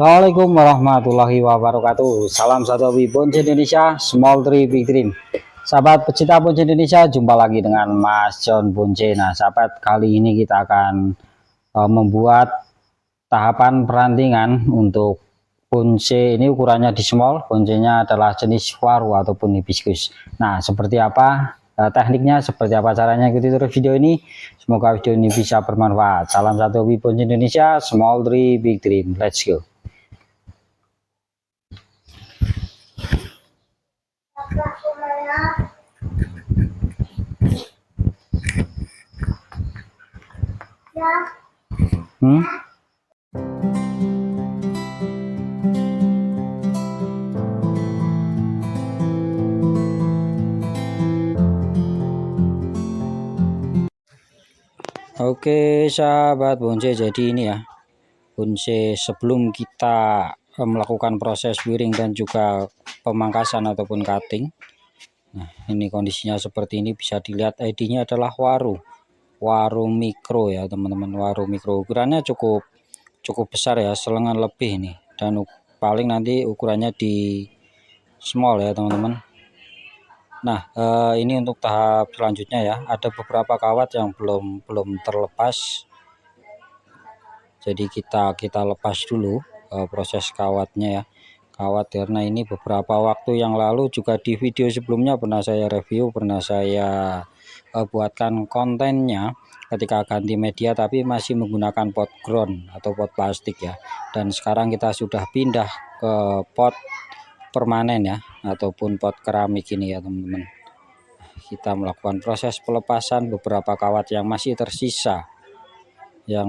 Assalamualaikum warahmatullahi wabarakatuh. Salam satu hobi Bonce Indonesia, Small Tree Big Dream. Sahabat pecinta Bonce Indonesia, jumpa lagi dengan Mas John Bonce. Nah, sahabat, kali ini kita akan membuat tahapan perantingan untuk bonce. Ini ukurannya di small, boncenya adalah jenis waru ataupun hibiscus. Nah, seperti apa tekniknya, seperti apa caranya, ikuti terus video ini. Semoga video ini bisa bermanfaat. Salam satu hobi Bonce Indonesia, Small Tree Big Dream. Let's go. Oke sahabat bonce, jadi ini ya bonce sebelum kita melakukan proses wiring dan juga pemangkasan ataupun cutting. Nah, ini kondisinya seperti ini, bisa dilihat ID-nya adalah waru mikro ya teman-teman. Waru mikro ukurannya cukup besar ya, selengan lebih ini, dan paling nanti ukurannya di small ya teman-teman. Nah, ini untuk tahap selanjutnya ya, ada beberapa kawat yang belum terlepas, jadi kita lepas dulu proses kawatnya ya. Kawat karena ini beberapa waktu yang lalu juga di video sebelumnya pernah saya review, pernah saya buatkan kontennya ketika ganti media, tapi masih menggunakan pot ground atau pot plastik ya. Dan sekarang kita sudah pindah ke pot permanen ya, ataupun pot keramik ini ya teman-teman. Kita melakukan proses pelepasan beberapa kawat yang masih tersisa ya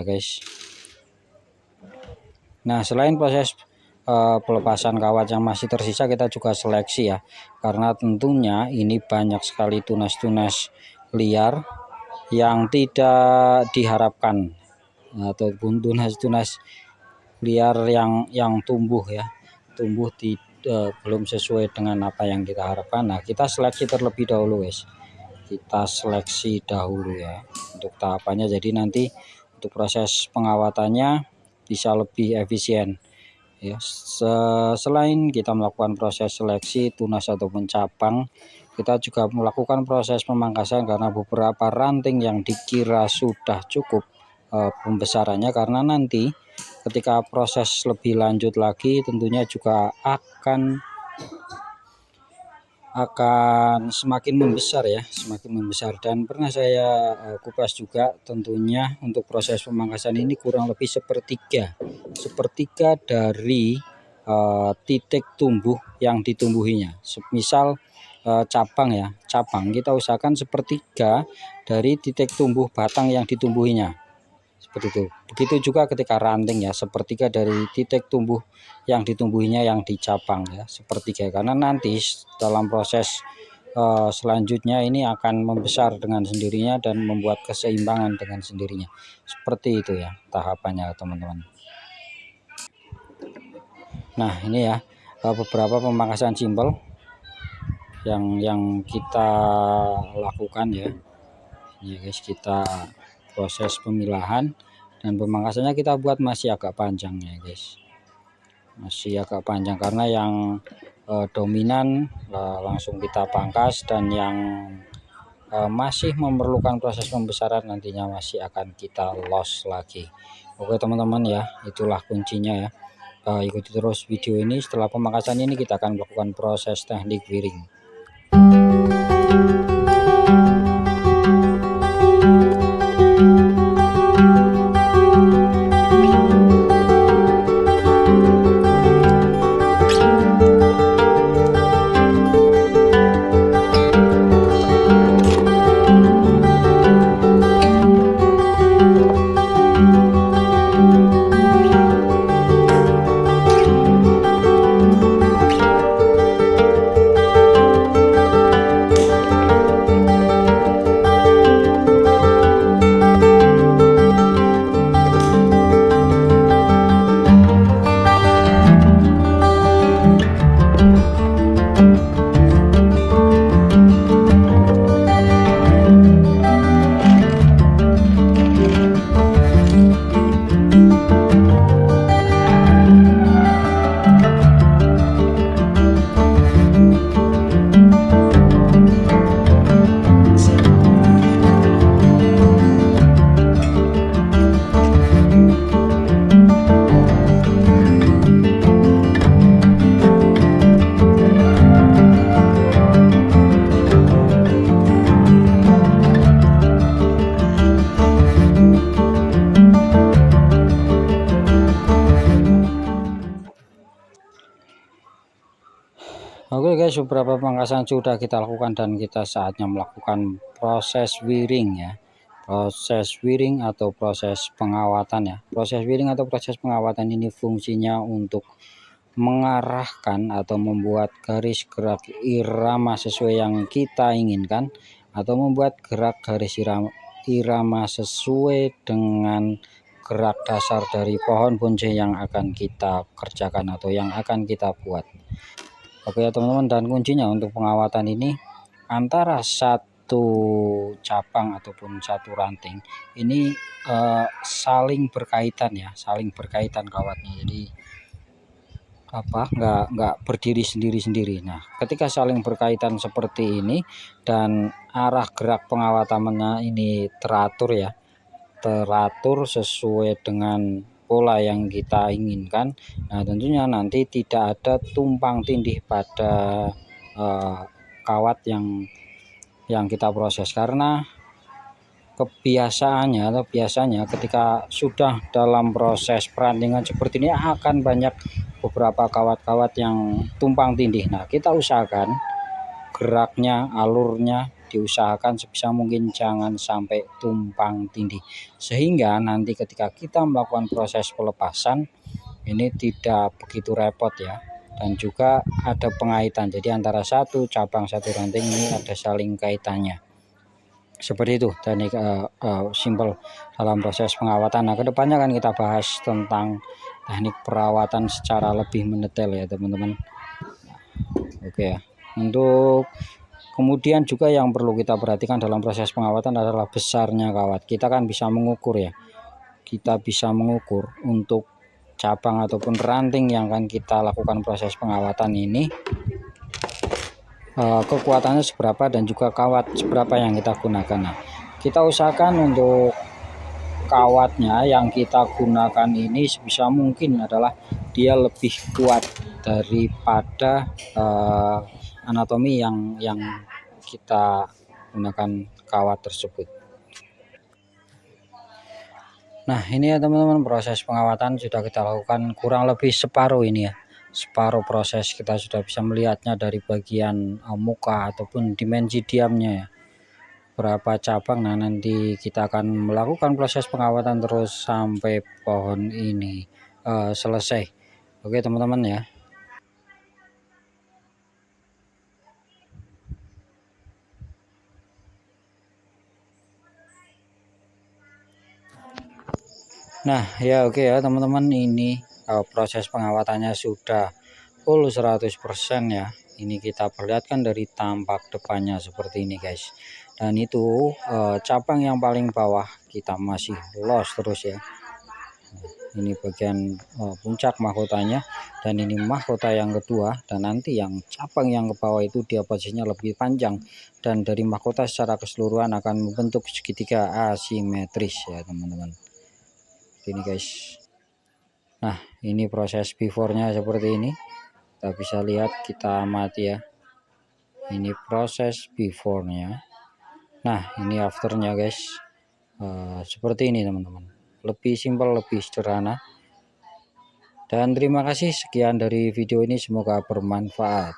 guys. Nah, selain proses pelepasan kawat yang masih tersisa, kita juga seleksi ya, karena tentunya ini banyak sekali tunas-tunas liar yang tidak diharapkan, ataupun tunas-tunas liar yang tumbuh belum sesuai dengan apa yang kita harapkan. Nah, kita seleksi terlebih dahulu guys, kita seleksi dahulu ya untuk tahapannya, jadi nanti untuk proses pengawatannya bisa lebih efisien ya. Selain kita melakukan proses seleksi tunas ataupun cabang, kita juga melakukan proses pemangkasan karena beberapa ranting yang dikira sudah cukup pembesarannya, karena nanti ketika proses lebih lanjut lagi tentunya juga akan semakin membesar ya, dan pernah saya kupas juga, tentunya untuk proses pemangkasan ini kurang lebih sepertiga dari titik tumbuh yang ditumbuhinya. Misal cabang kita usahakan sepertiga dari titik tumbuh batang yang ditumbuhinya, seperti itu. Begitu juga ketika ranting ya, sepertiga dari titik tumbuh yang ditumbuhinya yang dicabang ya, sepertiga, karena nanti dalam proses selanjutnya ini akan membesar dengan sendirinya dan membuat keseimbangan dengan sendirinya. Seperti itu ya tahapannya teman-teman. Nah, ini ya beberapa pemangkasan simpel yang kita lakukan ya. Ini guys, kita proses pemilahan dan pemangkasannya kita buat masih agak panjang ya guys, masih agak panjang karena yang dominan langsung kita pangkas, dan yang masih memerlukan proses pembesaran nantinya masih akan kita loss lagi. Oke teman-teman ya, itulah kuncinya ya. Ikuti terus video ini. Setelah pemangkasan ini kita akan melakukan proses teknik wiring. Oke guys, beberapa pemangkasan sudah kita lakukan dan kita saatnya melakukan proses wiring ya. Proses wiring atau proses pengawatan ya. Proses wiring atau proses pengawatan ini fungsinya untuk mengarahkan atau membuat garis gerak irama sesuai yang kita inginkan, atau membuat gerak garis irama sesuai dengan gerak dasar dari pohon bonsai yang akan kita kerjakan atau yang akan kita buat. Oke ya teman-teman, dan kuncinya untuk pengawatan ini antara satu cabang ataupun satu ranting ini saling berkaitan ya, saling berkaitan kawatnya. Jadi nggak berdiri sendiri-sendiri. Nah, ketika saling berkaitan seperti ini dan arah gerak pengawatannya ini teratur ya, teratur sesuai dengan pola yang kita inginkan. Nah, tentunya nanti tidak ada tumpang tindih pada kawat yang kita proses, karena kebiasaannya atau biasanya ketika sudah dalam proses perantingan seperti ini akan banyak beberapa kawat-kawat yang tumpang tindih. Nah, kita usahakan geraknya, alurnya diusahakan sebisa mungkin jangan sampai tumpang tindih, sehingga nanti ketika kita melakukan proses pelepasan ini tidak begitu repot ya. Dan juga ada pengaitan, jadi antara satu cabang satu ranting ini ada saling kaitannya. Seperti itu teknik simpel dalam proses pengawatan. Nah, kedepannya akan kita bahas tentang teknik perawatan secara lebih mendetail ya teman-teman. Oke ya, untuk kemudian juga yang perlu kita perhatikan dalam proses pengawatan adalah besarnya kawat. Kita kan bisa mengukur ya, kita bisa mengukur untuk cabang ataupun ranting yang akan kita lakukan proses pengawatan ini kekuatannya seberapa dan juga kawat seberapa yang kita gunakan. Nah, kita usahakan untuk kawatnya yang kita gunakan ini sebisa mungkin adalah dia lebih kuat daripada anatomi yang kita gunakan kawat tersebut. Nah, ini ya teman-teman, proses pengawatan sudah kita lakukan kurang lebih separuh ini ya. Separuh proses kita sudah bisa melihatnya dari bagian muka ataupun dimensi diamnya ya, berapa cabang. Nah, nanti kita akan melakukan proses pengawatan terus sampai pohon ini selesai. Oke teman-teman ya. Nah ya, oke ya teman-teman, ini proses pengawatannya sudah full 100% ya. Ini kita perlihatkan dari tampak depannya seperti ini guys. Dan itu cabang yang paling bawah kita masih lost terus ya. Ini bagian puncak mahkotanya, dan ini mahkota yang kedua, dan nanti yang cabang yang ke bawah itu dia posisinya lebih panjang, dan dari mahkota secara keseluruhan akan membentuk segitiga asimetris ya teman-teman. Ini guys. Nah, ini proses before-nya seperti ini. Kita bisa lihat, kita amati ya. Ini proses before-nya. Nah, ini after-nya guys. Seperti ini teman-teman. Lebih simpel, lebih sederhana. Dan terima kasih, sekian dari video ini, semoga bermanfaat.